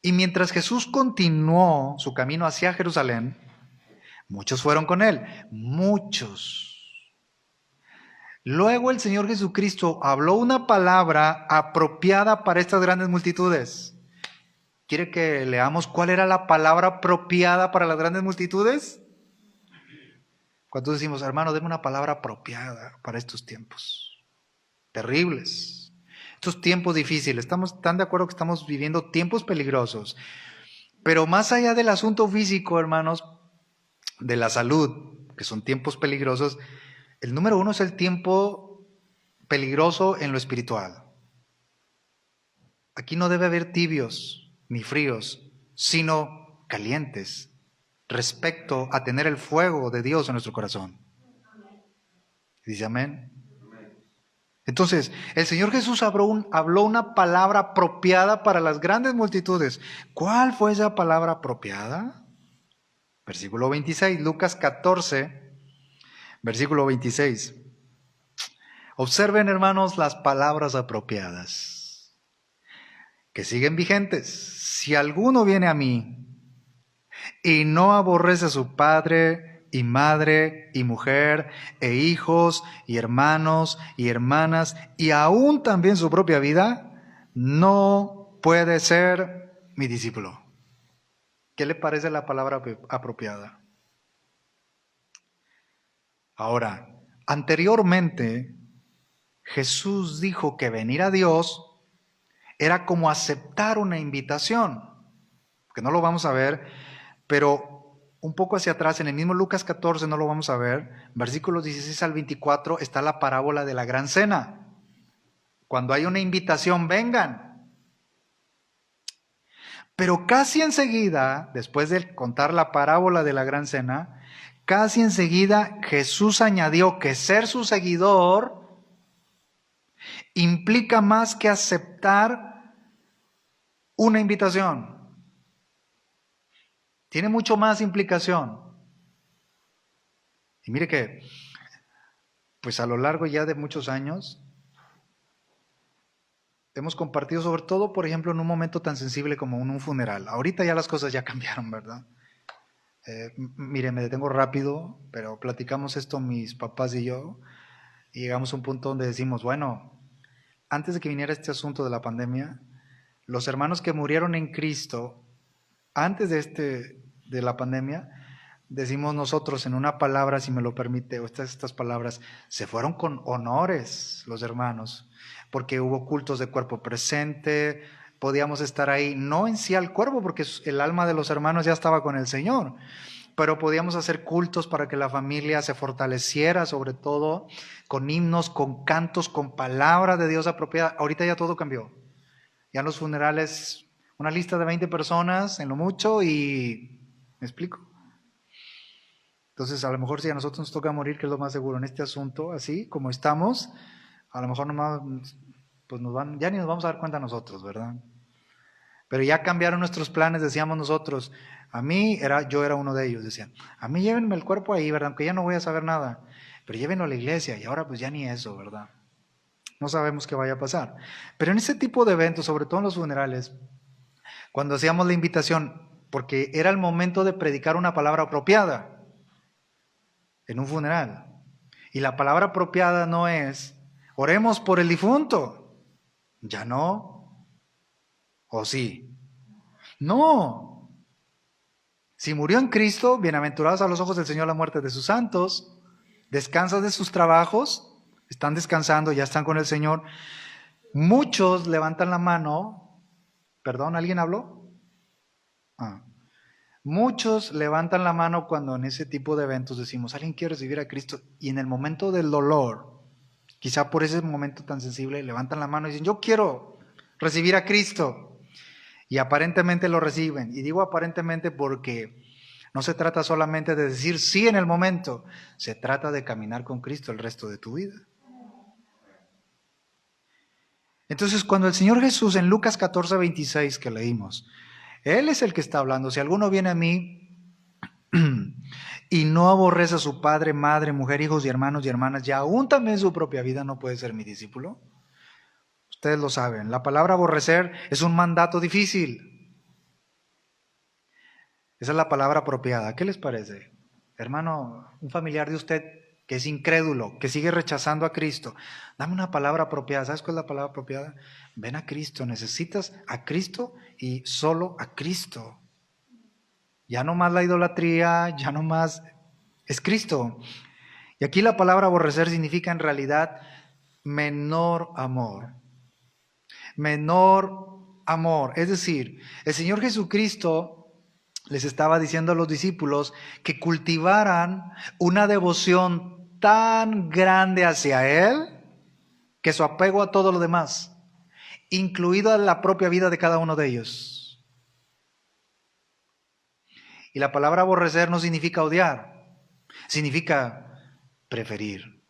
Y mientras Jesús continuó su camino hacia Jerusalén, muchos fueron con él, muchos. Luego el Señor Jesucristo habló una palabra apropiada para estas grandes multitudes. ¿Quiere que leamos cuál era la palabra apropiada para las grandes multitudes? Cuando decimos, hermano, deme una palabra apropiada para estos tiempos terribles, estos tiempos difíciles. Estamos tan de acuerdo que estamos viviendo tiempos peligrosos. Pero más allá del asunto físico, hermanos, de la salud, que son tiempos peligrosos, el número uno es el tiempo peligroso en lo espiritual. Aquí no debe haber tibios ni fríos, sino calientes, respecto a tener el fuego de Dios en nuestro corazón. ¿Dice amén? Entonces, el Señor Jesús habló una palabra apropiada para las grandes multitudes. ¿Cuál fue esa palabra apropiada? Versículo 26, Lucas 14, versículo 26. Observen, hermanos, las palabras apropiadas que siguen vigentes. Si alguno viene a mí y no aborrece a su padre y madre y mujer e hijos y hermanos y hermanas y aún también su propia vida, no puede ser mi discípulo. ¿Qué le parece la palabra apropiada? Ahora, anteriormente Jesús dijo que venir a Dios era como aceptar una invitación, que no lo vamos a ver, pero un poco hacia atrás, en el mismo Lucas 14, no lo vamos a ver, versículos 16 al 24, está la parábola de la gran cena. Cuando hay una invitación, vengan. Pero casi enseguida, después de contar la parábola de la gran cena, casi enseguida Jesús añadió que ser su seguidor implica más que aceptar una invitación. Tiene mucho más implicación. Y mire que, pues a lo largo ya de muchos años, hemos compartido sobre todo, por ejemplo, en un momento tan sensible como un funeral. Ahorita ya las cosas ya cambiaron, ¿verdad? Mire, me detengo rápido, pero platicamos esto mis papás y yo, y llegamos a un punto donde decimos, bueno, antes de que viniera este asunto de la pandemia, los hermanos que murieron en Cristo, antes de la pandemia, decimos nosotros en una palabra, si me lo permite, o estas palabras, se fueron con honores los hermanos, porque hubo cultos de cuerpo presente, podíamos estar ahí, no en sí al cuerpo, porque el alma de los hermanos ya estaba con el Señor, pero podíamos hacer cultos para que la familia se fortaleciera, sobre todo con himnos, con cantos, con palabra de Dios apropiada. Ahorita ya todo cambió. Ya en los funerales, una lista de 20 personas en lo mucho y... ¿me explico? Entonces, a lo mejor si a nosotros nos toca morir, que es lo más seguro en este asunto, así como estamos, a lo mejor nomás, pues ya ni nos vamos a dar cuenta nosotros, ¿verdad? Pero ya cambiaron nuestros planes, decíamos nosotros. Yo era uno de ellos, decían, a mí llévenme el cuerpo ahí, ¿verdad? Aunque ya no voy a saber nada, pero llévenlo a la iglesia, y ahora pues ya ni eso, ¿verdad? No sabemos qué vaya a pasar. Pero en ese tipo de eventos, sobre todo en los funerales, cuando hacíamos la invitación, porque era el momento de predicar una palabra apropiada en un funeral. Y la palabra apropiada no es, oremos por el difunto. Ya no. ¿O sí? No. Si murió en Cristo, bienaventurados a los ojos del Señor la muerte de sus santos, descansa de sus trabajos, están descansando, ya están con el Señor. Muchos levantan la mano. ¿Perdón, alguien habló? Muchos levantan la mano cuando en ese tipo de eventos decimos, alguien quiere recibir a Cristo, y en el momento del dolor, quizá por ese momento tan sensible, levantan la mano y dicen, yo quiero recibir a Cristo, y aparentemente lo reciben. Y digo aparentemente porque no se trata solamente de decir sí en el momento, se trata de caminar con Cristo el resto de tu vida. Entonces, cuando el Señor Jesús en Lucas 14, 26 que leímos, Él es el que está hablando. Si alguno viene a mí y no aborrece a su padre, madre, mujer, hijos y hermanos y hermanas, y aún también su propia vida, no puede ser mi discípulo. Ustedes lo saben. La palabra aborrecer es un mandato difícil. Esa es la palabra apropiada. ¿Qué les parece? Hermano, un familiar de usted que es incrédulo, que sigue rechazando a Cristo, dame una palabra apropiada. ¿Sabes cuál es la palabra apropiada? Ven a Cristo, necesitas a Cristo y solo a Cristo. Ya no más la idolatría, ya no más, es Cristo. Y aquí la palabra aborrecer significa en realidad menor amor. Menor amor. Es decir, el Señor Jesucristo les estaba diciendo a los discípulos que cultivaran una devoción tan grande hacia Él que su apego a todo lo demás, incluida la propia vida de cada uno de ellos. Y la palabra aborrecer no significa odiar, significa preferir.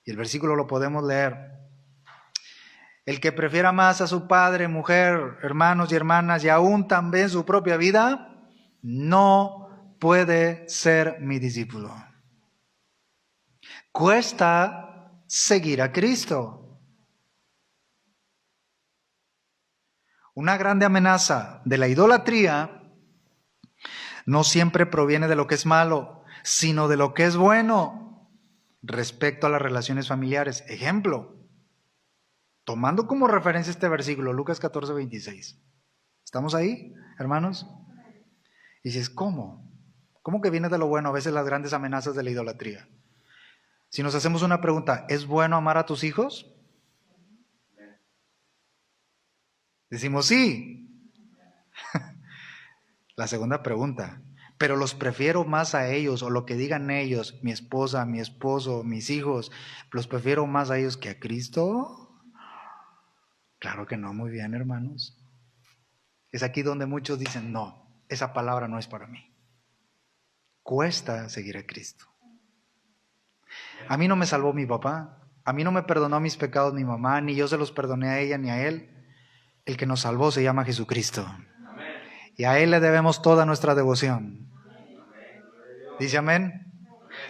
Y el versículo lo podemos leer. El que prefiera más a su padre, mujer, hermanos y hermanas y aún también su propia vida, no puede ser mi discípulo. Cuesta seguir a Cristo. Una grande amenaza de la idolatría no siempre proviene de lo que es malo, sino de lo que es bueno respecto a las relaciones familiares. Ejemplo, tomando como referencia este versículo, Lucas 14, 26. ¿Estamos ahí, hermanos? Y dices, ¿cómo? ¿Cómo que viene de lo bueno a veces las grandes amenazas de la idolatría? Si nos hacemos una pregunta, ¿es bueno amar a tus hijos? Decimos sí. La segunda pregunta, ¿pero los prefiero más a ellos o lo que digan ellos, mi esposa, mi esposo, mis hijos, los prefiero más a ellos que a Cristo? Claro que no, muy bien, hermanos. Es aquí donde muchos dicen, no, esa palabra no es para mí. Cuesta seguir a Cristo. A mí no me salvó mi papá, a mí no me perdonó mis pecados mi mamá, ni yo se los perdoné a ella ni a él. El que nos salvó se llama Jesucristo. Y a Él le debemos toda nuestra devoción. ¿Dice amén?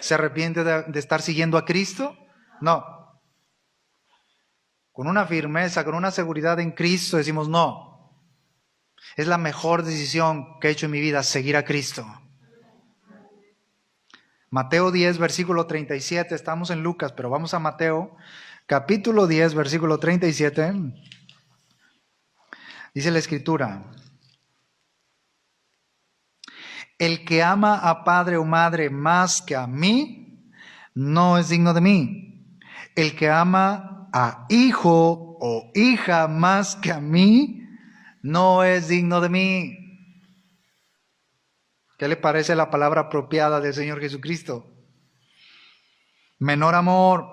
¿Se arrepiente de estar siguiendo a Cristo? No. Con una firmeza, con una seguridad en Cristo decimos no. Es la mejor decisión que he hecho en mi vida, seguir a Cristo. Mateo 10, versículo 37. Estamos en Lucas, pero vamos a Mateo, capítulo 10, versículo 37. Dice la Escritura: el que ama a padre o madre más que a mí, no es digno de mí. El que ama a hijo o hija más que a mí, no es digno de mí. ¿Qué le parece la palabra apropiada del Señor Jesucristo? Menor amor.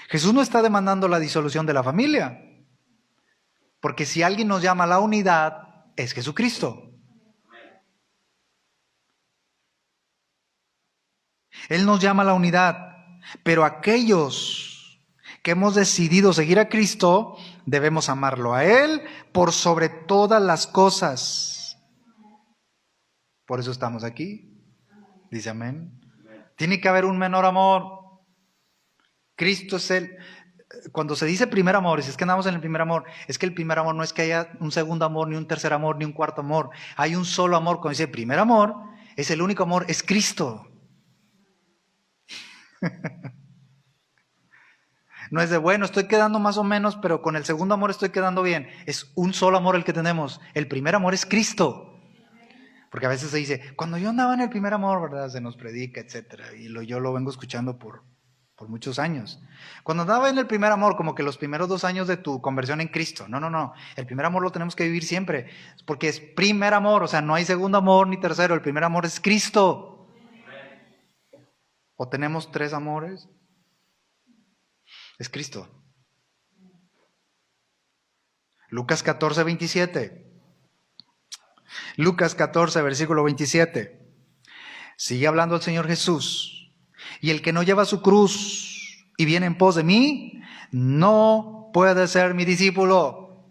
Jesús no está demandando la disolución de la familia, porque si alguien nos llama a la unidad, es Jesucristo. Él nos llama a la unidad, pero aquellos que hemos decidido seguir a Cristo, debemos amarlo a Él por sobre todas las cosas. Por eso estamos aquí. Dice amén. Tiene que haber un menor amor. Cristo es el... Cuando se dice primer amor, si es que andamos en el primer amor, es que el primer amor no es que haya un segundo amor, ni un tercer amor, ni un cuarto amor. Hay un solo amor. Cuando dice primer amor, es el único amor, es Cristo. No es de, bueno, estoy quedando más o menos, pero con el segundo amor estoy quedando bien. Es un solo amor el que tenemos. El primer amor es Cristo. Porque a veces se dice, cuando yo andaba en el primer amor, ¿verdad? Se nos predica, etcétera. Y yo lo vengo escuchando por muchos años. Cuando andaba en el primer amor, como que los primeros 2 años de tu conversión en Cristo. No. El primer amor lo tenemos que vivir siempre. Porque es primer amor, o sea, no hay segundo amor ni tercero. El primer amor es Cristo. ¿O tenemos 3 amores? Es Cristo. Lucas 14, 27. Lucas 14, versículo 27. Sigue hablando el Señor Jesús. Y el que no lleva su cruz y viene en pos de mí, no puede ser mi discípulo.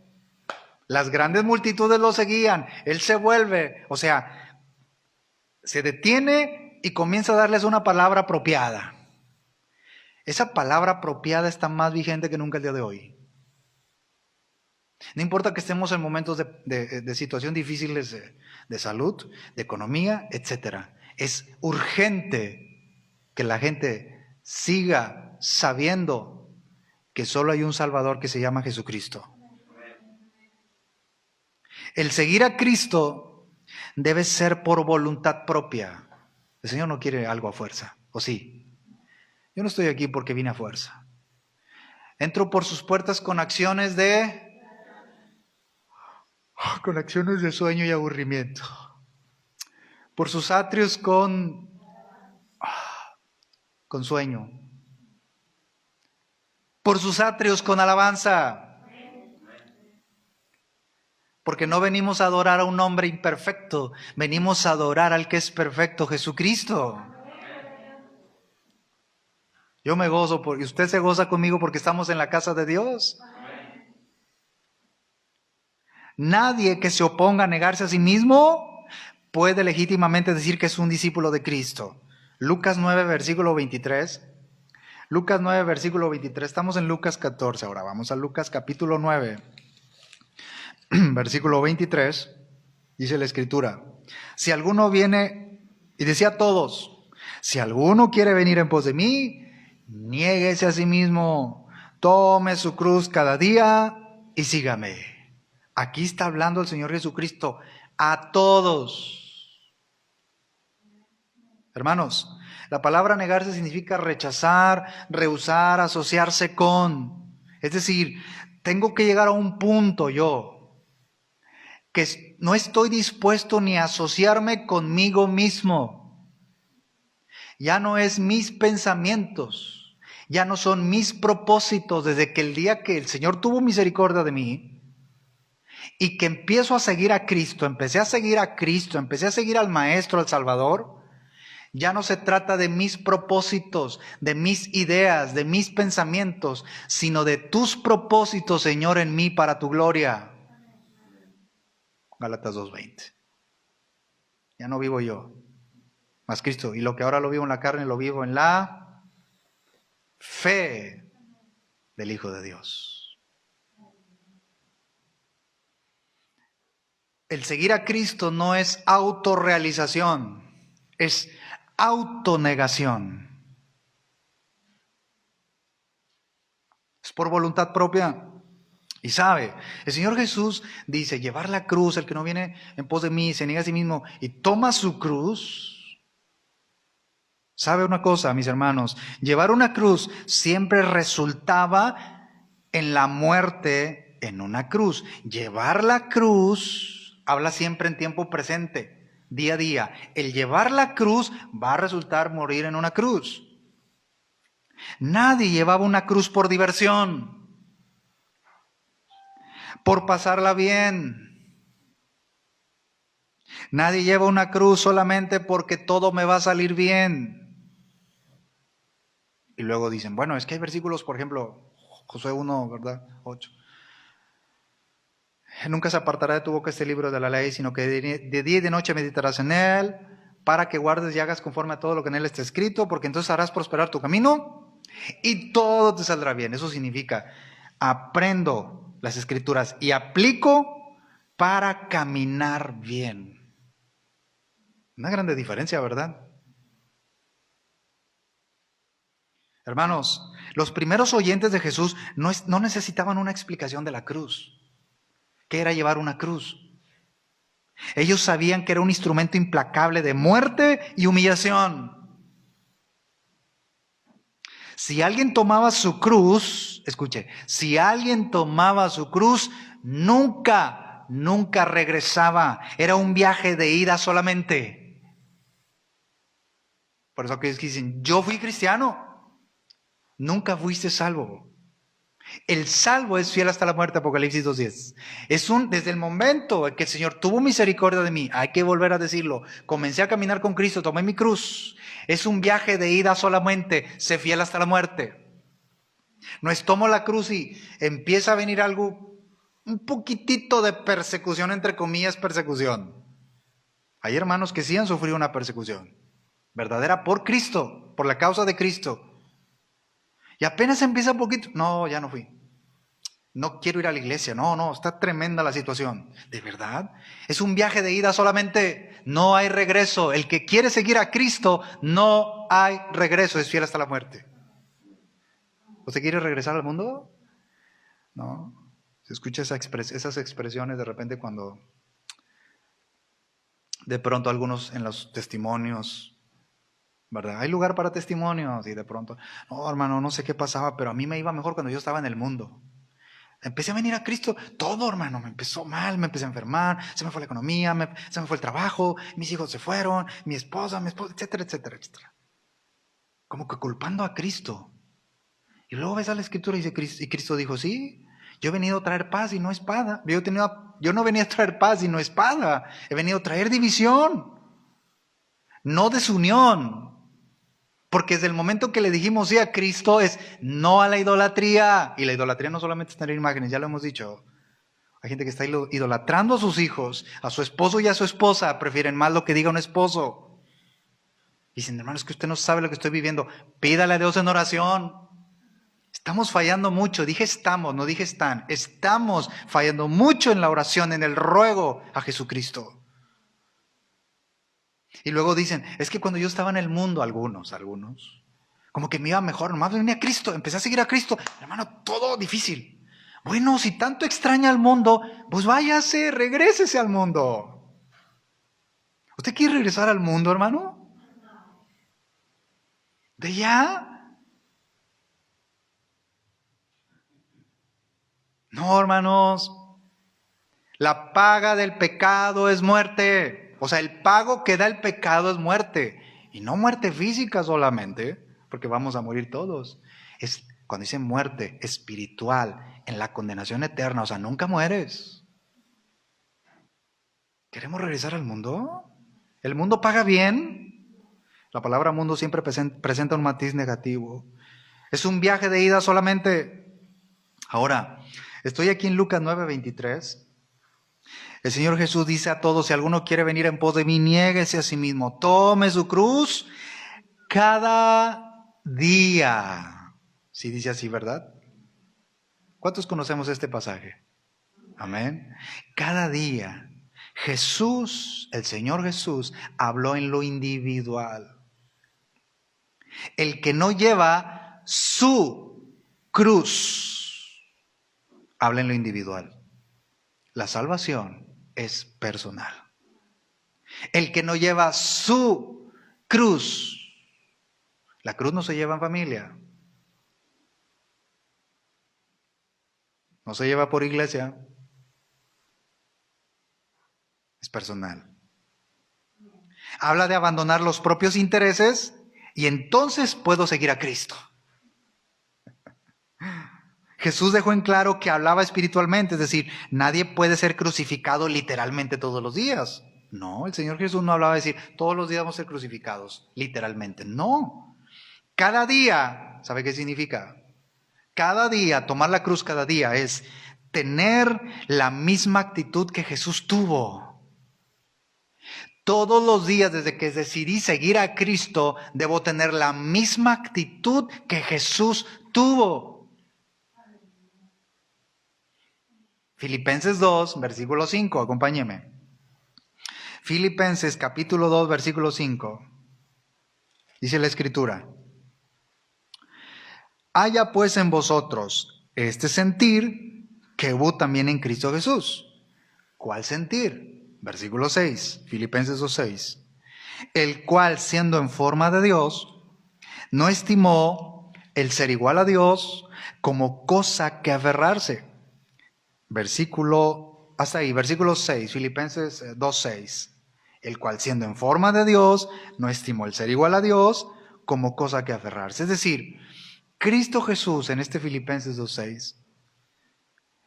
Las grandes multitudes lo seguían. Él se vuelve, o sea, se detiene y comienza a darles una palabra apropiada. Esa palabra apropiada está más vigente que nunca el día de hoy. No importa que estemos en momentos de situación difíciles de salud, de economía, etc. Es urgente que la gente siga sabiendo que solo hay un Salvador que se llama Jesucristo. El seguir a Cristo debe ser por voluntad propia. El Señor no quiere algo a fuerza, ¿o sí? Yo no estoy aquí porque vine a fuerza. Entro por sus puertas con acciones de sueño y aburrimiento. Por sus atrios con sueño. Por sus atrios con alabanza. Porque no venimos a adorar a un hombre imperfecto, venimos a adorar al que es perfecto, Jesucristo. Yo me gozo, porque usted se goza conmigo porque estamos en la casa de Dios. Nadie que se oponga a negarse a sí mismo puede legítimamente decir que es un discípulo de Cristo. Lucas 9, versículo 23. Lucas 9, versículo 23. Estamos en Lucas 14 ahora. Vamos a Lucas capítulo 9, versículo 23. Dice la Escritura: si alguno viene, y decía a todos, si alguno quiere venir en pos de mí, niéguese a sí mismo, tome su cruz cada día y sígame. Aquí está hablando el Señor Jesucristo a todos. Hermanos, la palabra negarse significa rechazar, rehusar, asociarse con. Es decir, tengo que llegar a un punto yo que no estoy dispuesto ni a asociarme conmigo mismo. Ya no es mis pensamientos, ya no son mis propósitos desde que el día que el Señor tuvo misericordia de mí y que empiezo a seguir a Cristo, empecé a seguir a Cristo, empecé a seguir al Maestro, al Salvador. Ya no se trata de mis propósitos, de mis ideas, de mis pensamientos, sino de tus propósitos, Señor, en mí para tu gloria. Gálatas 2:20. Ya no vivo yo, mas Cristo. Y lo que ahora lo vivo en la carne, lo vivo en la fe del Hijo de Dios. El seguir a Cristo no es autorrealización, es autonegación. Es por voluntad propia. Y sabe, el Señor Jesús dice, llevar la cruz, el que no viene en pos de mí, se niega a sí mismo y toma su cruz. ¿Sabe una cosa, mis hermanos? Llevar una cruz siempre resultaba en la muerte en una cruz. Llevar la cruz habla siempre en tiempo presente, día a día. El llevar la cruz va a resultar morir en una cruz. Nadie llevaba una cruz por diversión, por pasarla bien. Nadie lleva una cruz solamente porque todo me va a salir bien. Y luego dicen, bueno, es que hay versículos, por ejemplo, Josué 1, ¿verdad? 8. Nunca se apartará de tu boca este libro de la ley, sino que de día y de noche meditarás en él, para que guardes y hagas conforme a todo lo que en él está escrito, porque entonces harás prosperar tu camino y todo te saldrá bien. Eso significa, aprendo las escrituras y aplico para caminar bien. Una grande diferencia, ¿verdad? Hermanos, los primeros oyentes de Jesús no necesitaban una explicación de la cruz. ¿Qué era llevar una cruz? Ellos sabían que era un instrumento implacable de muerte y humillación. Si alguien tomaba su cruz, escuche, si alguien tomaba su cruz, nunca regresaba. Era un viaje de ida solamente. Por eso que dicen, yo fui cristiano. Nunca fuiste salvo. El salvo es fiel hasta la muerte, Apocalipsis 2:10. Desde el momento en que el Señor tuvo misericordia de mí, hay que volver a decirlo, comencé a caminar con Cristo, tomé mi cruz. Es un viaje de ida solamente, sé fiel hasta la muerte. No es tomo la cruz y empieza a venir algo, un poquitito de persecución, entre comillas, persecución. Hay hermanos que sí han sufrido una persecución verdadera por Cristo, por la causa de Cristo. Y apenas empieza un poquito, no, ya no fui. No quiero ir a la iglesia. No, está tremenda la situación. ¿De verdad? Es un viaje de ida solamente. No hay regreso. El que quiere seguir a Cristo, no hay regreso. Es fiel hasta la muerte. ¿Usted quiere regresar al mundo? No. Se escucha esas expresiones de repente cuando de pronto algunos en los testimonios, ¿verdad? Hay lugar para testimonios y de pronto, no, hermano, no sé qué pasaba, pero a mí me iba mejor cuando yo estaba en el mundo. Empecé a venir a Cristo, todo, hermano, me empezó mal, me empecé a enfermar, se me fue la economía, se me fue el trabajo, mis hijos se fueron, mi esposa, etcétera, etcétera, etcétera. Como que culpando a Cristo. Y luego ves a la escritura y dice, y Cristo dijo, sí, yo he venido a traer paz y no espada. Yo no venía a traer paz y no espada. He venido a traer división, no desunión. Porque desde el momento que le dijimos sí a Cristo es no a la idolatría. Y la idolatría no solamente es tener imágenes, ya lo hemos dicho. Hay gente que está idolatrando a sus hijos, a su esposo y a su esposa. Prefieren más lo que diga un esposo. Dicen, hermano, es que usted no sabe lo que estoy viviendo. Pídale a Dios en oración. Estamos fallando mucho. Dije estamos, no dije están. Estamos fallando mucho en la oración, en el ruego a Jesucristo. Y luego dicen, es que cuando yo estaba en el mundo, algunos, como que me iba mejor, nomás venía a Cristo, empecé a seguir a Cristo. Hermano, todo difícil. Bueno, si tanto extraña al mundo, pues váyase, regrésese al mundo. ¿Usted quiere regresar al mundo, hermano? ¿De ya? No, hermanos. La paga del pecado es muerte. O sea, el pago que da el pecado es muerte. Y no muerte física solamente, porque vamos a morir todos. Es cuando dice muerte espiritual, en la condenación eterna. O sea, nunca mueres. ¿Queremos regresar al mundo? ¿El mundo paga bien? La palabra mundo siempre presenta un matiz negativo. Es un viaje de ida solamente. Ahora, estoy aquí en Lucas 9:23. El Señor Jesús dice a todos, si alguno quiere venir en pos de mí, niéguese a sí mismo, tome su cruz cada día. Sí dice así, ¿verdad? ¿Cuántos conocemos este pasaje? Amén. Cada día. Jesús, el Señor Jesús, habló en lo individual. El que no lleva su cruz, habla en lo individual. La salvación es personal. El que no lleva su cruz, la cruz no se lleva en familia, no se lleva por iglesia, es personal. Habla de abandonar los propios intereses y entonces puedo seguir a Cristo. Jesús dejó en claro que hablaba espiritualmente, es decir, nadie puede ser crucificado literalmente todos los días. No, el Señor Jesús no hablaba de decir, todos los días vamos a ser crucificados, literalmente. No. Cada día, ¿sabe qué significa? Cada día, tomar la cruz cada día es tener la misma actitud que Jesús tuvo. Todos los días desde que decidí seguir a Cristo, debo tener la misma actitud que Jesús tuvo. Filipenses 2, versículo 5, acompáñeme. Filipenses capítulo 2, versículo 5. Dice la Escritura: haya pues en vosotros este sentir que hubo también en Cristo Jesús. ¿Cuál sentir? Versículo 6, Filipenses 2, 6. El cual, siendo en forma de Dios, no estimó el ser igual a Dios como cosa que aferrarse. Hasta ahí, versículo 6, Filipenses 2, 6. El cual, siendo en forma de Dios, no estimó el ser igual a Dios como cosa que aferrarse. Es decir, Cristo Jesús en este Filipenses 2, 6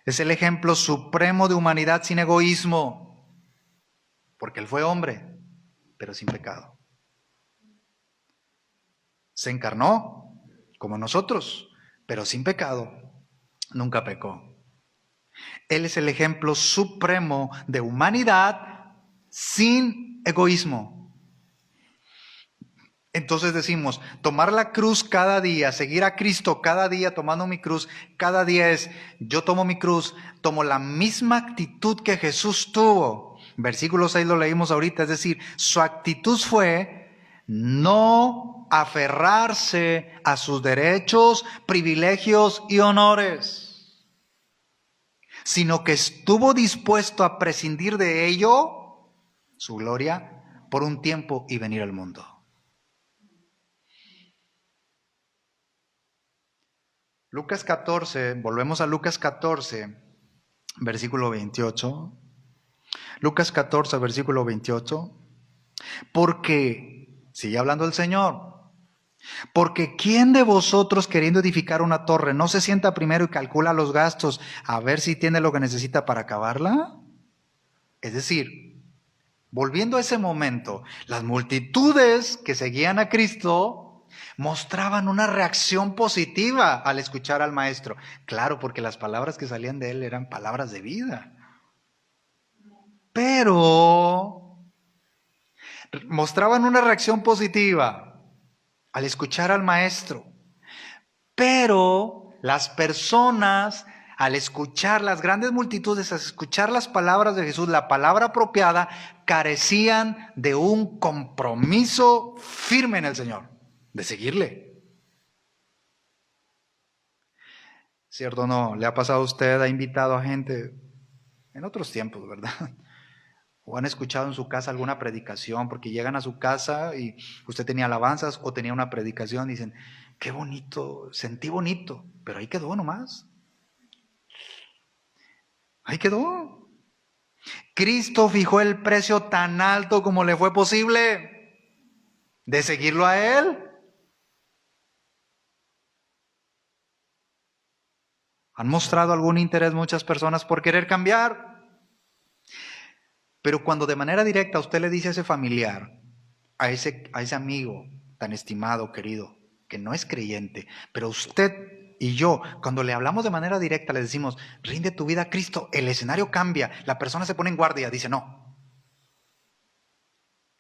es el ejemplo supremo de humanidad sin egoísmo, porque Él fue hombre, pero sin pecado. Se encarnó como nosotros, pero sin pecado. Nunca pecó. Él es el ejemplo supremo de humanidad sin egoísmo. Entonces decimos, tomar la cruz cada día, seguir a Cristo cada día tomando mi cruz, cada día es, yo tomo mi cruz, tomo la misma actitud que Jesús tuvo. Versículo 6 lo leímos ahorita, es decir, su actitud fue no aferrarse a sus derechos, privilegios y honores, sino que estuvo dispuesto a prescindir de ello, su gloria, por un tiempo y venir al mundo. Lucas 14, volvemos a Lucas 14, versículo 28. Lucas 14, versículo 28. Porque, sigue hablando el Señor, porque ¿quién de vosotros queriendo edificar una torre no se sienta primero y calcula los gastos a ver si tiene lo que necesita para acabarla? Es decir, volviendo a ese momento, las multitudes que seguían a Cristo mostraban una reacción positiva al escuchar al maestro. Claro, porque las palabras que salían de él eran palabras de vida. Pero mostraban una reacción positiva al escuchar al maestro. Pero las personas, al escuchar las grandes multitudes, al escuchar las palabras de Jesús, la palabra apropiada, carecían de un compromiso firme en el Señor, de seguirle. ¿Cierto o no? ¿Le ha pasado a usted, ha invitado a gente en otros tiempos, verdad? O han escuchado en su casa alguna predicación, porque llegan a su casa y usted tenía alabanzas o tenía una predicación y dicen, qué bonito, sentí bonito, pero ahí quedó nomás. Ahí quedó. Cristo fijó el precio tan alto como le fue posible de seguirlo a Él. Han mostrado algún interés muchas personas por querer cambiar. Pero cuando de manera directa usted le dice a ese familiar, a ese amigo tan estimado, querido, que no es creyente, pero usted y yo, cuando le hablamos de manera directa, le decimos, rinde tu vida a Cristo, el escenario cambia, la persona se pone en guardia, dice, no,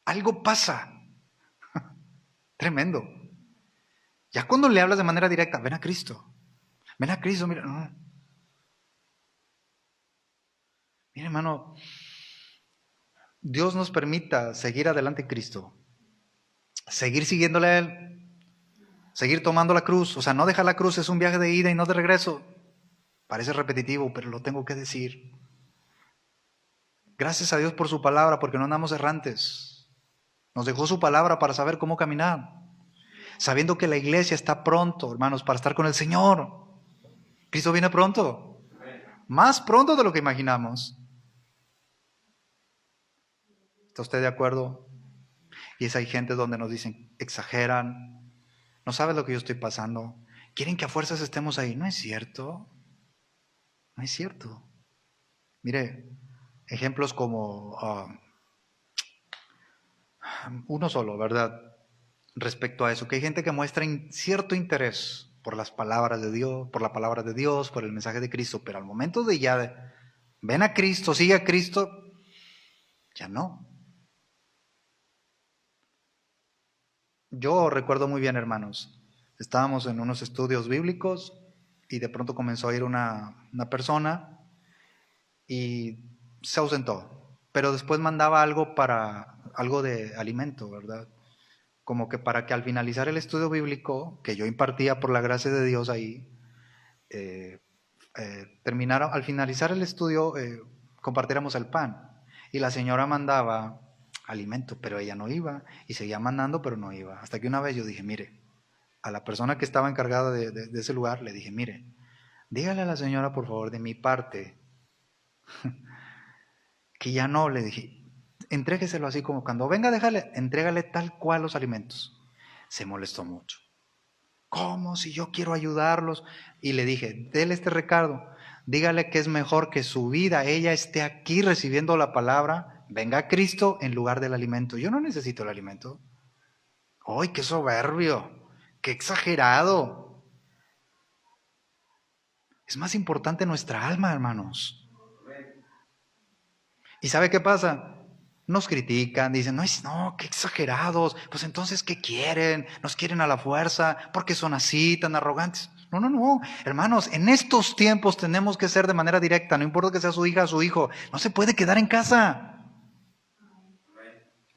algo pasa, tremendo. Ya cuando le hablas de manera directa, ven a Cristo, mira, no. Mira hermano, Dios nos permita seguir adelante en Cristo, seguir siguiéndole a Él, seguir tomando la cruz, o sea, no dejar la cruz, es un viaje de ida y no de regreso. Parece repetitivo, pero lo tengo que decir. Gracias a Dios por su palabra, porque no andamos errantes. Nos dejó su palabra para saber cómo caminar, sabiendo que la iglesia está pronto, hermanos, para estar con el Señor. Cristo viene pronto, más pronto de lo que imaginamos. ¿Está usted de acuerdo? Y hay gente donde nos dicen, exageran, no sabes lo que yo estoy pasando, quieren que a fuerzas estemos ahí. No es cierto, no es cierto. Mire, ejemplos como uno solo, ¿verdad? Respecto a eso, que hay gente que muestra cierto interés por las palabras de Dios, por la palabra de Dios, por el mensaje de Cristo, pero al momento de ya ven a Cristo, sigue a Cristo, ya no. Yo recuerdo muy bien, hermanos, estábamos en unos estudios bíblicos y de pronto comenzó a ir una persona y se ausentó, pero después mandaba algo de alimento, ¿verdad? Como que para que al finalizar el estudio bíblico, que yo impartía por la gracia de Dios ahí, al finalizar el estudio, compartiéramos el pan. Y la señora mandaba alimento, pero ella no iba, y seguía mandando, pero no iba. Hasta que una vez yo dije, mire, a la persona que estaba encargada de ese lugar, le dije, mire, dígale a la señora, por favor, de mi parte, que ya no, le dije, entrégueselo así como cuando venga a dejarle, entrégale tal cual los alimentos. Se molestó mucho. ¿Cómo? Si yo quiero ayudarlos. Y le dije, déle este recado, dígale que es mejor que su vida, ella esté aquí recibiendo la palabra, venga a Cristo en lugar del alimento. Yo no necesito el alimento. ¡Ay, qué soberbio! ¡Qué exagerado! Es más importante nuestra alma, hermanos. ¿Y sabe qué pasa? nos critican, dicen, no, qué exagerados, pues entonces, ¿qué quieren? Nos quieren a la fuerza, ¿por qué son así, tan arrogantes? No, hermanos, en estos tiempos tenemos que ser de manera directa, no importa que sea su hija o su hijo, no se puede quedar en casa.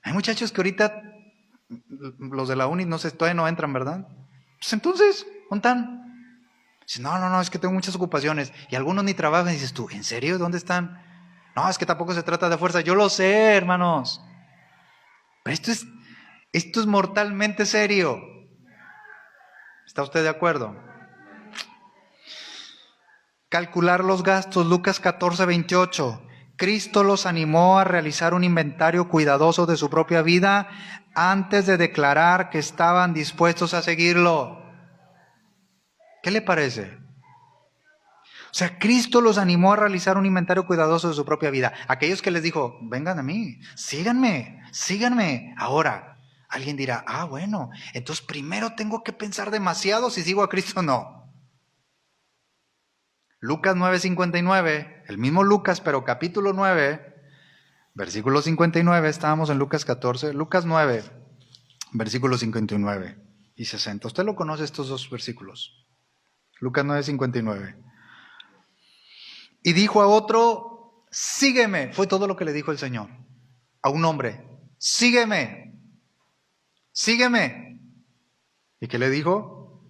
Hay muchachos que ahorita, los de la uni, no sé, todavía no entran, ¿verdad? Pues entonces, ¿dónde están? Dicen, no, es que tengo muchas ocupaciones, y algunos ni trabajan, y dices tú, ¿en serio? ¿Dónde están? No, es que tampoco se trata de fuerza, yo lo sé, hermanos, pero esto es mortalmente serio. ¿Está usted de acuerdo? Calcular los gastos, Lucas 14:28. Cristo los animó a realizar un inventario cuidadoso de su propia vida antes de declarar que estaban dispuestos a seguirlo. ¿Qué le parece? O sea, Cristo los animó a realizar un inventario cuidadoso de su propia vida. Aquellos que les dijo, vengan a mí, síganme. Ahora, alguien dirá, bueno, entonces primero tengo que pensar demasiado si sigo a Cristo o no. Lucas 9:59, el mismo Lucas, pero capítulo 9, versículo 59, estábamos en Lucas 14, Lucas 9, versículos 59 y 60. Usted lo conoce estos dos versículos. Lucas 9:59. Y dijo a otro, sígueme. Fue todo lo que le dijo el Señor a un hombre. Sígueme. ¿Y qué le dijo?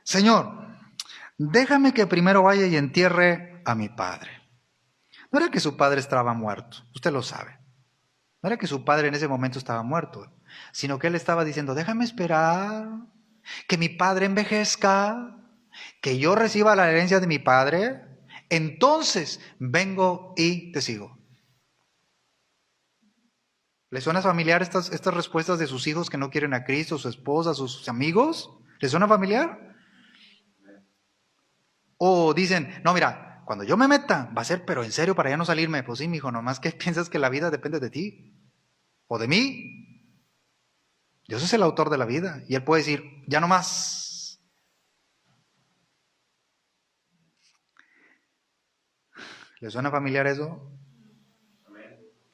Señor, déjame que primero vaya y entierre a mi padre. No era que su padre estaba muerto, usted lo sabe. No era que su padre en ese momento estaba muerto, sino que él estaba diciendo, déjame esperar que mi padre envejezca, que yo reciba la herencia de mi padre, entonces vengo y te sigo. ¿Le suena familiar estas respuestas de sus hijos que no quieren a Cristo, su esposa, sus amigos? ¿Le suena familiar? O dicen, no, mira, cuando yo me meta, va a ser, pero en serio, para ya no salirme. Pues sí, mijo, nomás que piensas que la vida depende de ti o de mí. Dios es el autor de la vida y Él puede decir, ya no más. ¿Le suena familiar eso?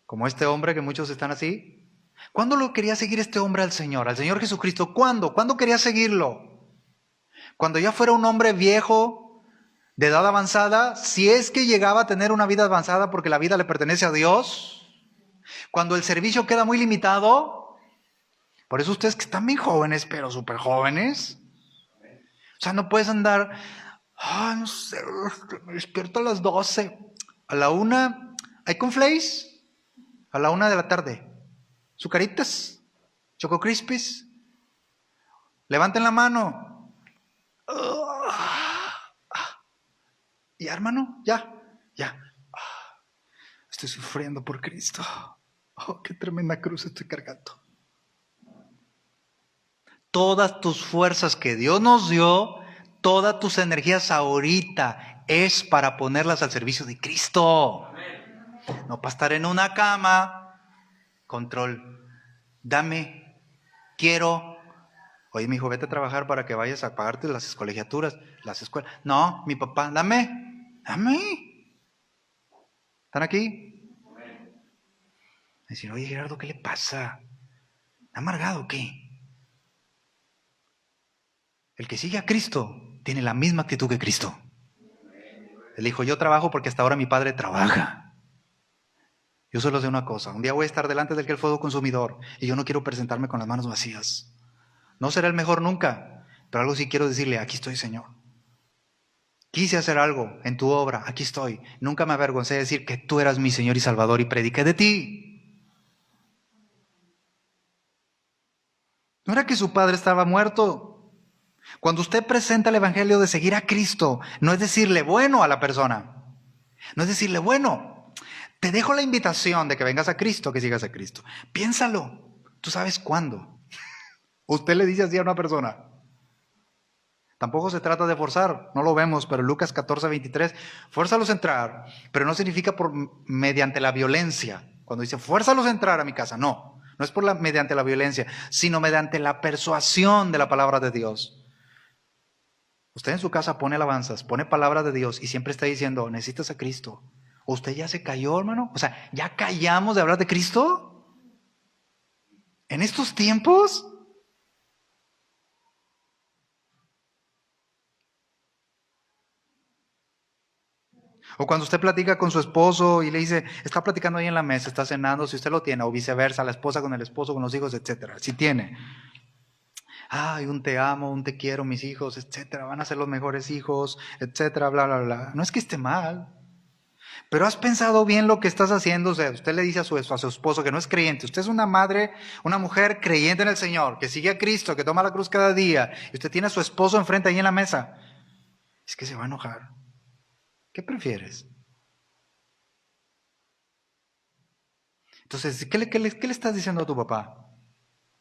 Como este hombre que muchos están así. ¿Cuándo lo quería seguir este hombre al Señor Jesucristo? ¿Cuándo? ¿Cuándo quería seguirlo? Cuando ya fuera un hombre viejo, de edad avanzada, si es que llegaba a tener una vida avanzada porque la vida le pertenece a Dios. Cuando el servicio queda muy limitado. Por eso ustedes que están bien jóvenes, pero súper jóvenes. O sea, no puedes andar, no sé, me despierto a las 12. A la 1, ¿hay cornflakes? A la 1 de la tarde. ¿Sucaritas? ¿Choco Crispies? Levanten la mano. Ya, hermano, ya. Estoy sufriendo por Cristo. Oh, qué tremenda cruz estoy cargando. Todas tus fuerzas que Dios nos dio, todas tus energías ahorita es para ponerlas al servicio de Cristo. No para estar en una cama. Control. Dame. Quiero. Oye, mi hijo, vete a trabajar para que vayas a pagarte las colegiaturas, las escuelas. No, mi papá, dame. ¿Están aquí? Decir, oye, Gerardo, ¿qué le pasa? ¿Está amargado o qué? El que sigue a Cristo tiene la misma actitud que Cristo. Él dijo, yo trabajo porque hasta ahora mi padre trabaja. Yo solo sé una cosa, un día voy a estar delante del que el fuego consumidor y yo no quiero presentarme con las manos vacías. No será el mejor nunca, pero algo sí quiero decirle, aquí estoy, Señor. Quise hacer algo en tu obra, aquí estoy. Nunca me avergoncé de decir que tú eras mi Señor y Salvador y prediqué de ti. No era que su padre estaba muerto. Cuando usted presenta el evangelio de seguir a Cristo, no es decirle bueno a la persona. No es decirle bueno, te dejo la invitación de que vengas a Cristo, que sigas a Cristo. Piénsalo, tú sabes cuándo. Usted le dice así a una persona. Tampoco se trata de forzar, no lo vemos, pero Lucas 14:23, fuérzalos a entrar, pero no significa mediante la violencia. Cuando dice fuérzalos a entrar a mi casa, no es mediante la violencia, sino mediante la persuasión de la palabra de Dios. Usted en su casa pone alabanzas, pone palabra de Dios y siempre está diciendo, necesitas a Cristo. ¿O usted ya se cayó, hermano? O sea, ¿ya callamos de hablar de Cristo? ¿En estos tiempos? O cuando usted platica con su esposo y le dice, está platicando ahí en la mesa, está cenando, si usted lo tiene, o viceversa, la esposa con el esposo, con los hijos, etcétera. Si tiene. Ay, un te amo, un te quiero, mis hijos, etcétera. Van a ser los mejores hijos, etcétera, bla, bla, bla. No es que esté mal. Pero has pensado bien lo que estás haciendo. O sea, usted le dice a su esposo que no es creyente. Usted es una madre, una mujer creyente en el Señor, que sigue a Cristo, que toma la cruz cada día. Y usted tiene a su esposo enfrente ahí en la mesa. Es que se va a enojar. ¿Qué prefieres? Entonces, ¿qué le estás diciendo a tu papá?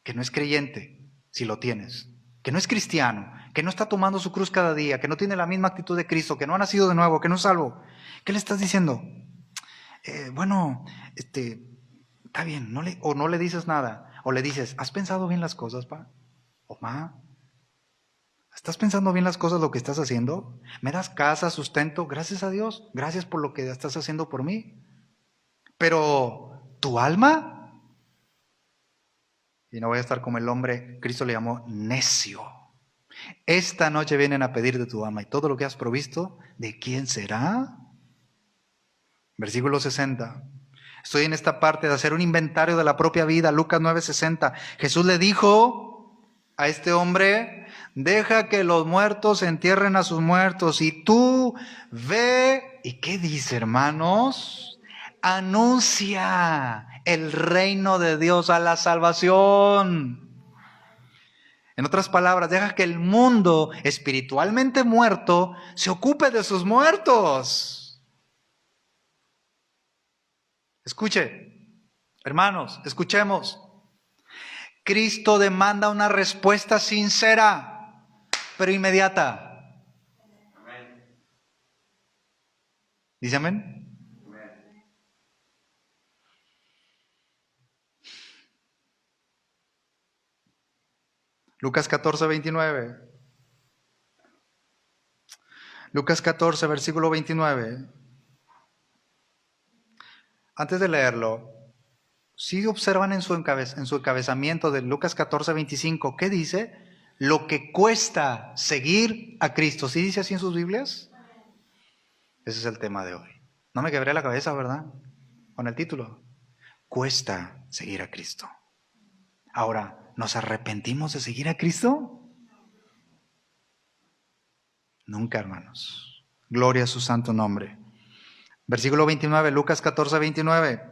Que no es creyente, si lo tienes. Que no es cristiano, que no está tomando su cruz cada día, que no tiene la misma actitud de Cristo, que no ha nacido de nuevo, que no es salvo. ¿Qué le estás diciendo? Bueno, está bien, o no le dices nada. O le dices, ¿has pensado bien las cosas, pa? O ma, ¿estás pensando bien las cosas, lo que estás haciendo? ¿Me das casa, sustento? Gracias a Dios. Gracias por lo que estás haciendo por mí. Pero, ¿tu alma? Y no voy a estar como el hombre, Cristo le llamó necio. Esta noche vienen a pedir de tu alma y todo lo que has provisto, ¿de quién será? Versículo 60. Estoy en esta parte de hacer un inventario de la propia vida. Lucas 9:60. Jesús le dijo a este hombre, deja que los muertos entierren a sus muertos y tú ve, ¿y qué dice, hermanos? Anuncia el reino de Dios a la salvación. En otras palabras, deja que el mundo espiritualmente muerto se ocupe de sus muertos. Escuche, hermanos, escuchemos. Cristo demanda una respuesta sincera, pero inmediata. ¿Dice amén? Lucas 14:29. Lucas 14, versículo 29. Antes de leerlo, si observan en su encabezamiento de Lucas 14:25, ¿qué dice? Lo que cuesta seguir a Cristo. ¿Sí dice así en sus Biblias? Ese es el tema de hoy. No me quebré la cabeza, ¿verdad? Con el título. Cuesta seguir a Cristo. Ahora, ¿nos arrepentimos de seguir a Cristo? Nunca, hermanos. Gloria a su santo nombre. Versículo 29, Lucas 14:29.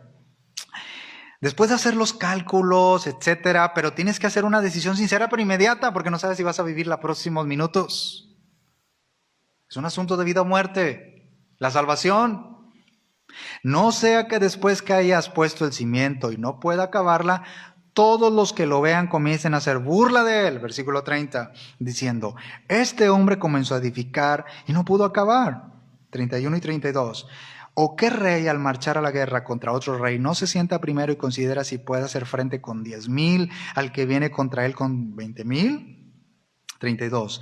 Después de hacer los cálculos, etcétera, pero tienes que hacer una decisión sincera pero inmediata porque no sabes si vas a vivir los próximos minutos. Es un asunto de vida o muerte. La salvación. No sea que después que hayas puesto el cimiento y no pueda acabarla, todos los que lo vean comiencen a hacer burla de él. Versículo 30, diciendo, este hombre comenzó a edificar y no pudo acabar. 31 y 32. ¿O qué rey al marchar a la guerra contra otro rey no se sienta primero y considera si puede hacer frente con 10,000 al que viene contra él con 20,000? 32.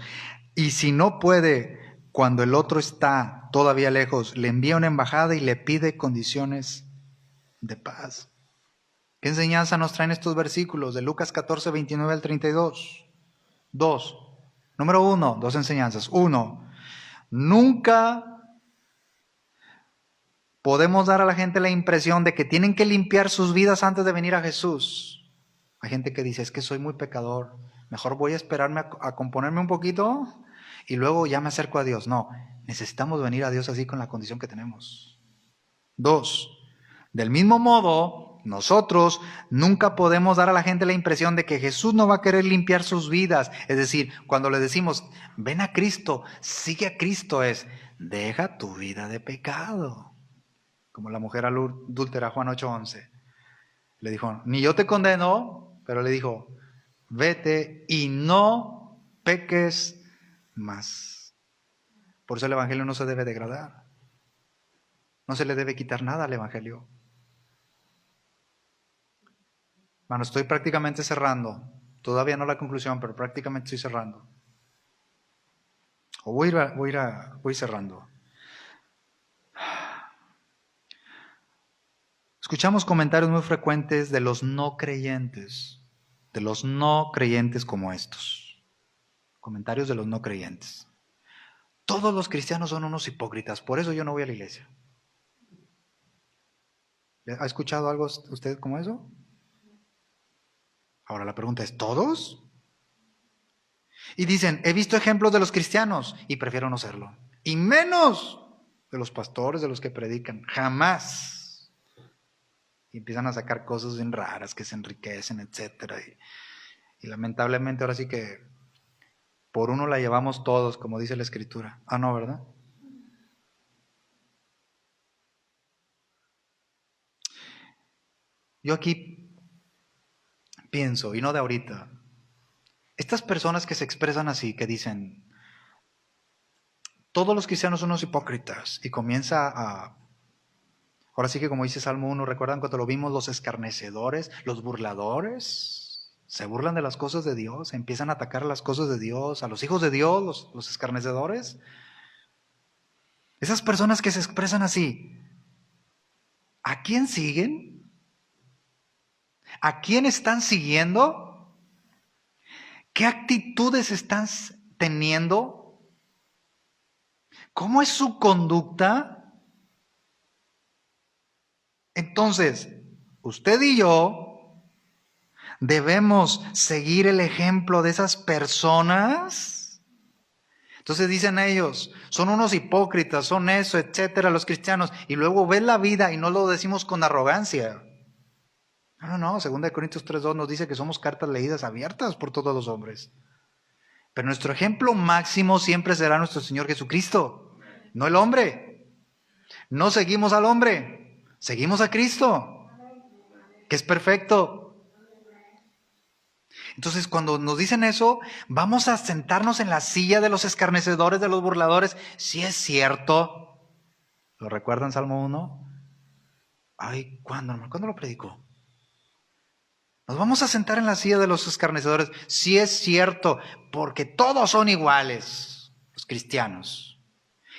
Y si no puede, cuando el otro está todavía lejos, le envía una embajada y le pide condiciones de paz. ¿Qué enseñanza nos traen estos versículos de Lucas 14:29 al 32? Dos. Número uno, dos enseñanzas. Uno, nunca podemos dar a la gente la impresión de que tienen que limpiar sus vidas antes de venir a Jesús. Hay gente que dice, es que soy muy pecador, mejor voy a esperarme a componerme un poquito y luego ya me acerco a Dios. No, necesitamos venir a Dios así con la condición que tenemos. Dos, del mismo modo, nosotros nunca podemos dar a la gente la impresión de que Jesús no va a querer limpiar sus vidas. Es decir, cuando le decimos, ven a Cristo, sigue a Cristo, es, deja tu vida de pecado. Como la mujer adúltera, Juan 8:11. Le dijo, ni yo te condeno, pero le dijo, vete y no peques más. Por eso el Evangelio no se debe degradar. No se le debe quitar nada al Evangelio. Bueno, estoy prácticamente cerrando. Todavía no la conclusión, pero prácticamente estoy cerrando. O voy cerrando. Escuchamos comentarios muy frecuentes de los no creyentes como estos. Comentarios de los no creyentes. Todos los cristianos son unos hipócritas, por eso yo no voy a la iglesia. ¿Ha escuchado algo usted como eso? Ahora la pregunta es, ¿todos? Y dicen, he visto ejemplos de los cristianos y prefiero no serlo. Y menos de los pastores, de los que predican. Jamás. Y empiezan a sacar cosas bien raras que se enriquecen, etc. Y lamentablemente ahora sí que por uno la llevamos todos, como dice la Escritura. Ah, no, ¿verdad? Yo aquí pienso, y no de ahorita, estas personas que se expresan así, que dicen, todos los cristianos son unos hipócritas, y comienza a... Ahora sí que como dice Salmo 1, ¿recuerdan cuando lo vimos? Los escarnecedores, los burladores, se burlan de las cosas de Dios, empiezan a atacar las cosas de Dios, a los hijos de Dios, los escarnecedores. Esas personas que se expresan así, ¿a quién siguen? ¿A quién están siguiendo? ¿Qué actitudes están teniendo? ¿Cómo es su conducta? Entonces, usted y yo debemos seguir el ejemplo de esas personas. Entonces dicen ellos, son unos hipócritas, son eso, etcétera, los cristianos. Y luego ven la vida y no lo decimos con arrogancia. No, 2 Corintios 3:2 nos dice que somos cartas leídas abiertas por todos los hombres. Pero nuestro ejemplo máximo siempre será nuestro Señor Jesucristo, no el hombre. No seguimos al hombre, seguimos a Cristo, que es perfecto. Entonces, cuando nos dicen eso, vamos a sentarnos en la silla de los escarnecedores, de los burladores. Si es cierto, ¿lo recuerdan Salmo 1? Ay, ¿cuándo lo predicó? Nos vamos a sentar en la silla de los escarnecedores. Si es cierto, porque todos son iguales, los cristianos.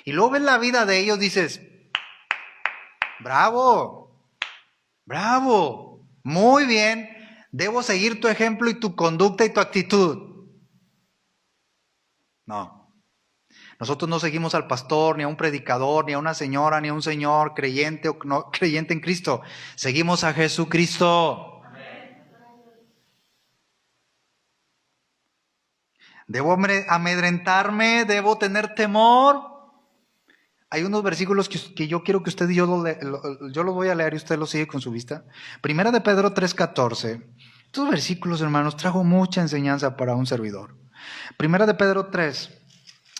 Y luego ves la vida de ellos, dices, bravo, bravo, muy bien, debo seguir tu ejemplo y tu conducta y tu actitud. No, nosotros no seguimos al pastor, ni a un predicador, ni a una señora, ni a un señor creyente o no creyente en Cristo. Seguimos a Jesucristo. ¿Debo amedrentarme? ¿Debo tener temor? Hay unos versículos que yo quiero que usted y yo los voy a leer y usted los sigue con su vista. Primera de Pedro 3:14. Estos versículos, hermanos, trajo mucha enseñanza para un servidor. Primera de Pedro 3,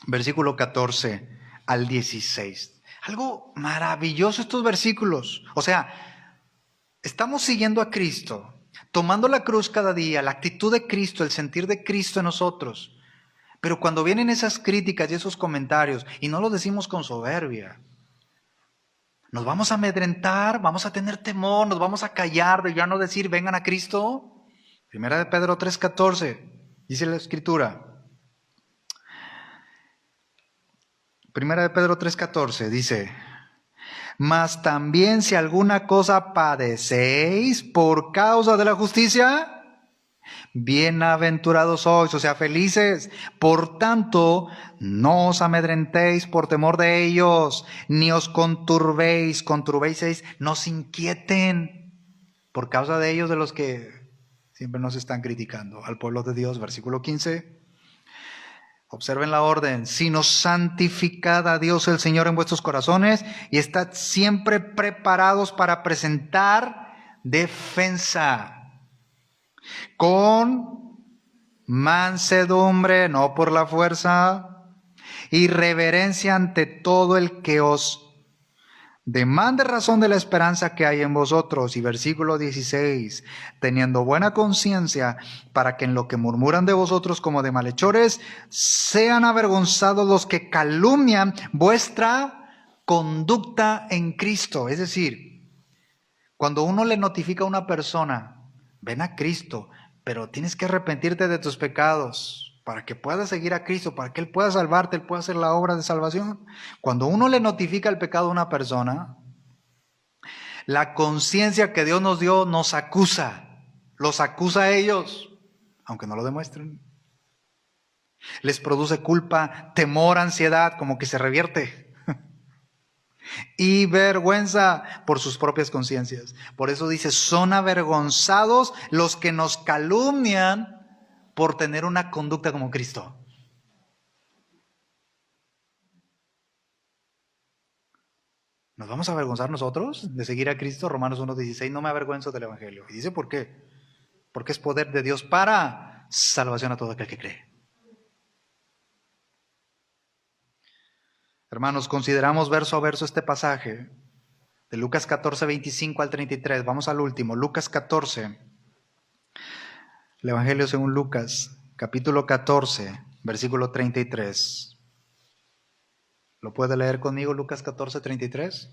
versículo 14 al 16. Algo maravilloso estos versículos. O sea, estamos siguiendo a Cristo, tomando la cruz cada día, la actitud de Cristo, el sentir de Cristo en nosotros. Pero cuando vienen esas críticas y esos comentarios, y no lo decimos con soberbia, nos vamos a amedrentar, vamos a tener temor, nos vamos a callar de ya no decir vengan a Cristo. Primera de Pedro 3:14, dice la Escritura. Primera de Pedro 3:14 dice, mas también si alguna cosa padecéis por causa de la justicia, bienaventurados sois, o sea, felices. Por tanto, no os amedrentéis por temor de ellos, ni os conturbéis, no os inquieten por causa de ellos, de los que siempre nos están criticando. Al pueblo de Dios, versículo 15. Observen la orden, sino santificad a Dios el Señor en vuestros corazones y estad siempre preparados para presentar defensa con mansedumbre, no por la fuerza, y reverencia ante todo el que os demande razón de la esperanza que hay en vosotros. Y versículo 16, teniendo buena conciencia, para que en lo que murmuran de vosotros como de malhechores, sean avergonzados los que calumnian vuestra conducta en Cristo. Es decir, cuando uno le notifica a una persona, ven a Cristo, pero tienes que arrepentirte de tus pecados para que puedas seguir a Cristo, para que Él pueda salvarte, Él pueda hacer la obra de salvación. Cuando uno le notifica el pecado a una persona, La conciencia que Dios nos dio nos acusa, los acusa a ellos, aunque no lo demuestren. Les produce culpa, temor, ansiedad, como que se revierte. Y vergüenza por sus propias conciencias. Por eso dice, son avergonzados los que nos calumnian por tener una conducta como Cristo. ¿Nos vamos a avergonzar nosotros de seguir a Cristo? Romanos 1:16, no me avergüenzo del Evangelio. Y dice, ¿por qué? Porque es poder de Dios para salvación a todo aquel que cree. Hermanos, consideramos verso a verso este pasaje de Lucas 14, 25 al 33. Vamos al último, Lucas 14. El Evangelio según Lucas, capítulo 14, versículo 33. ¿Lo puede leer conmigo, Lucas 14, 33?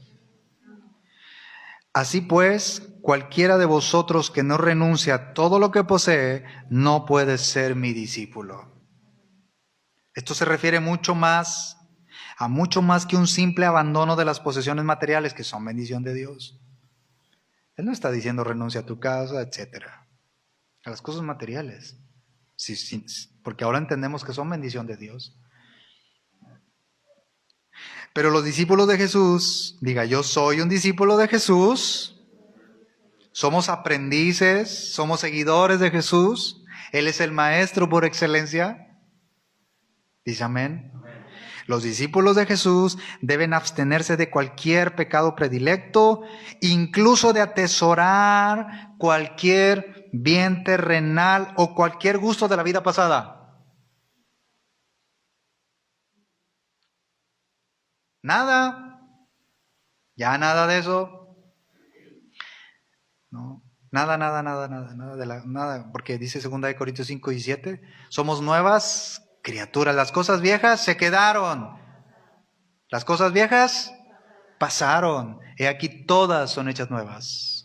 Así pues, cualquiera de vosotros que no renuncia a todo lo que posee, no puede ser mi discípulo. Esto se refiere mucho más que un simple abandono de las posesiones materiales, que son bendición de Dios. Él no está diciendo renuncia a tu casa, etcétera, a las cosas materiales, sí, porque ahora entendemos que son bendición de Dios. Pero los discípulos de Jesús, diga, yo soy un discípulo de Jesús, somos aprendices, somos seguidores de Jesús, Él es el maestro por excelencia. Dice amén. Los discípulos de Jesús deben abstenerse de cualquier pecado predilecto, incluso de atesorar cualquier bien terrenal o cualquier gusto de la vida pasada. Nada, ya nada de eso. No, nada, porque dice 2 Corintios 5:17, somos nuevas criaturas, las cosas viejas se quedaron, las cosas viejas pasaron, he aquí todas son hechas nuevas.